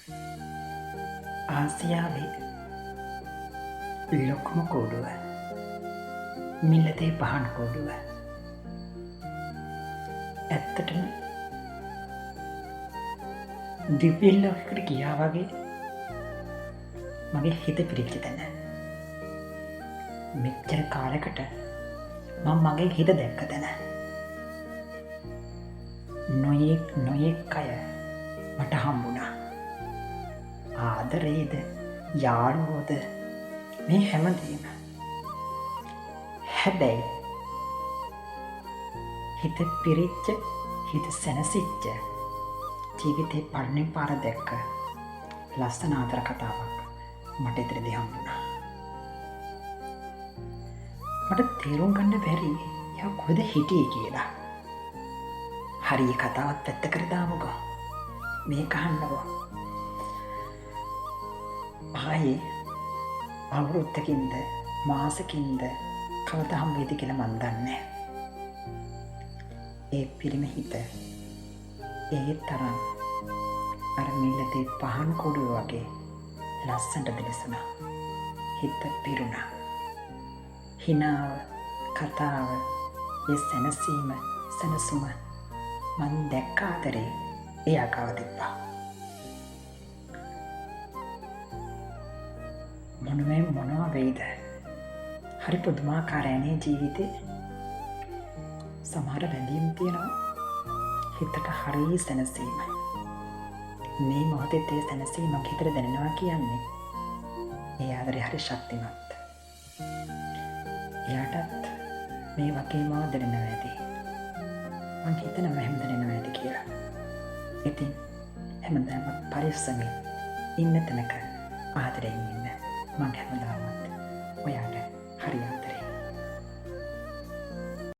ආසියාවේ ලොකුම කෝඩුව මිලතේ පහන් කෝඩුව. ඇත්තටම දිවිල්ලකට ගියා වගේ මගේ හිත පිරිච්ච තැන. මෙච්චර කාලෙකට මම මගේ හිත දැක්ක තැන. නොයෙක් අය මට හම්බුණා. ආදරේද යාළුවෝද මේ හැමදේම. හැබැයි හිත පිරිච්ච, හිත සැනසිච්ච, ජීවිතේ පළවෙනි පාර දැක්ක ලස්සන ආදර කතාවක් මට ඉදිරියේදී හම්බුණා. මට තේරුම් ගන්න බැරි එයා කොහෙද හිටියේ කියලා. හරි කතාවත් පැත්තකට දාමුකෝ. මේක අහන්නකෝ. ආයේ අවුරුද්දකින්ද මාසකින්ද කවදා හම් වෙයිද කියලා මන් දන්නේ. ඒ පිරිමි හිත ඒ තරම් අර මිලතේ පහන් කුඩුව වගේ ලස්සනට දිලිසුණා. හිත පිරුණා. හිනාව, කතාව, ඒ සැනසීම, සැනසුම මන් දැක්ක ආදරේ එයා ගාව තිබ්බා. මොනවා වෙයිද? හරි පුදුමාකාරයනේ ජීවිතේ. සමහර බැඳීම් තියෙනවා හිතට හරි සැනසීමයි. මේ මොහොතේ ඒ සැනසීම මගේ හිතට දැනෙනවා කියන්නේ ඒ ආදරේ හරි ශක්තිමත්. එයාටත් මේ වගේම දැනෙනවා ඇති. මං හිතනවා එහෙම දැනෙනවා ඇති කියලා. ඉතින් හැමදාම පරිස්සමෙන් ඉන්න තැනක ආදරයෙන් ඉන්න මං හැමදාම